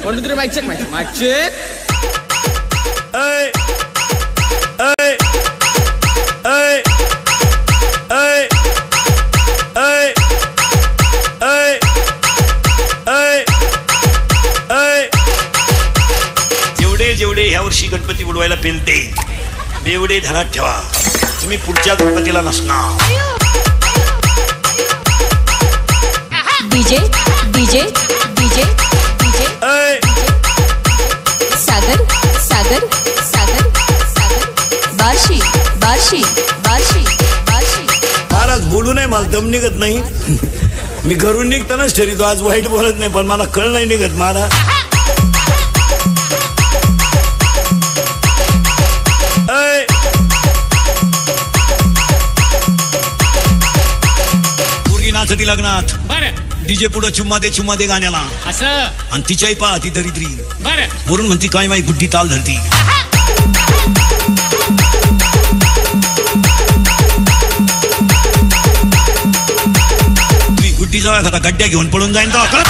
1 2 3 mic check. Hey, hey, hey, hey, hey, hey, hey, hey. जेवढे ह्या वर्षी गणपती बुडवायला पेलते तेवढे ध्यानात ठेवा, तुम्ही पुढच्या गणपतीला नसणार. DJ DJ DJ DJ Sagar Sagar Sagar Sagar Barshi Barshi Barshi Barshi. Maharaj बोलू नाही, मला दम निघत नाही. मी घरून निघतानाच ठरवतो आज वाईट बोलत नाही, पण मला कळ नाही निघत महाराज. पोरगी नाचती लग्नात, डीजे पुढे चुम्मा दे गाण्याला असं, आणि तिच्याही पहा ती दरिद्री बरं वरून म्हणती काय माही गुड्डी ताल धरती. तुम्ही गुड्डीचा खाता गड्ड्या घेऊन पळून जाईन तर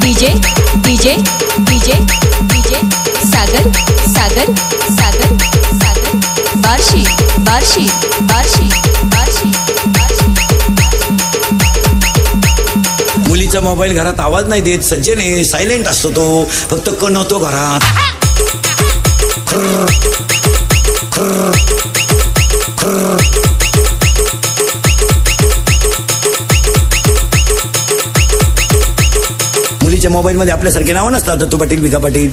DJ DJ DJ DJ Sagar Sagar Sagar Sagar Barshi Barshi Barshi Barshi Barshi. मुलीचा मोबाईल घरात आवाज नाही देत, सज्जने सायलेंट असतो तो, फक्त कण होतो घरात. मुलीच्या मोबाईल मध्ये आपल्यासारखे नावं नसतात, दत्तू पाटील विका पाटील.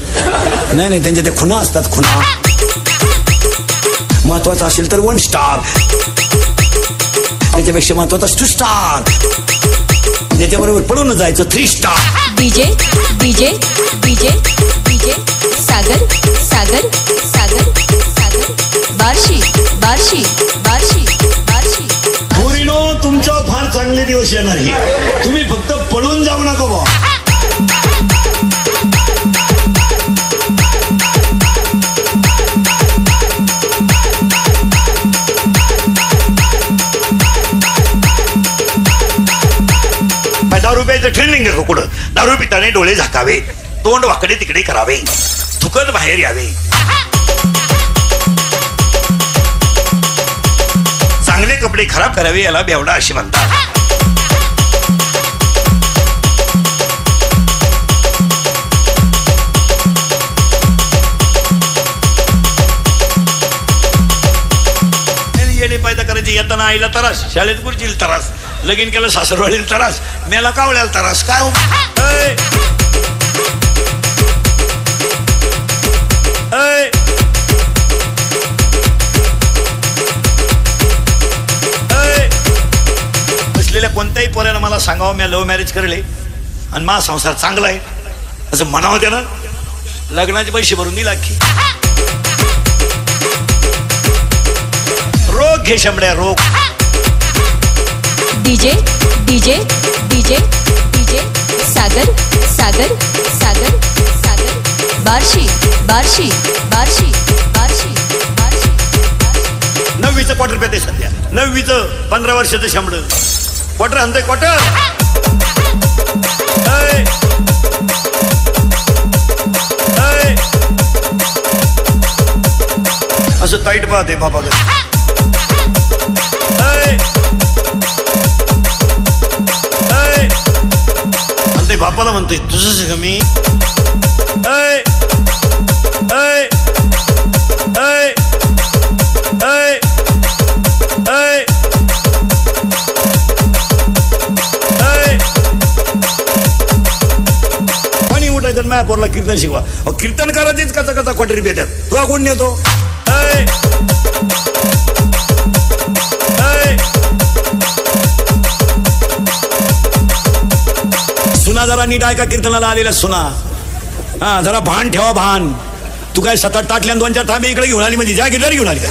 नाही त्यांच्या त्या खुणा असतात, खुणा. महत्वाचं असेल तर 1 स्टार, त्याच्यापेक्षा महत्वाचा 2 स्टार, त्याच्याबरोबर पळून जायचं 3 star. DJ DJ DJ DJ Sagar Sagar Sagar Sagar Barshi Barshi Barshi Barshi. पोरीनो, तुमच्यावर फार चांगले दिवस येणार आहे, तुम्ही फक्त पळून जाऊ नका बा. दारू प्यायचं ट्रेनिंग आहे का कुठं? दारू पिताने डोळे झाकावे, तोंड वाकडे तिकडे करावे, थुकत बाहेर यावे, चांगले कपडे खराब करावे, याला बेवडा अशी म्हणतात. येणे पैदा करायचे, येताना आईला त्रास, शाळेत गुरुजीला त्रास, लगीन केलं सासरवाडीला त्रास, मेला कावळ्याला त्रास. काय असलेल्या कोणत्याही पोऱ्यानं मला सांगावं मी लव्ह मॅरेज करले आणि माझा संसार चांगला आहे असं म्हणावं, त्यानं लग्नाचे पैसे भरून दिला की. रोग घे शंभड्या, रोग. DJ DJ DJ DJ Sagar Sagar Sagar Sagar Barshi Barshi Barshi Barshi Barshi. 9वीचं quarter पेते सध्या, 9वीचं 15 वर्षाचं शंभड क्वार्टर आणतोय, क्वार्टर. असं ताईट पाहते बाबा. ते बापाला म्हणतोय तुझंच का मी. पाणी उठायचं माझ्या पोरला कीर्तन शिकवा. कीर्तन करायचेच कचा कचा क्वाटरी भेटत, तुला कोण नेतो? सुना जरा नीट ऐका, कीर्तनाला आलेल्या सुना, हा जरा भान ठेवा, भान. तू काय 7-8 ताटल्या 2-4 थांबे इकडे घेऊन आली म्हणजे जा गिटार घेऊन आली का?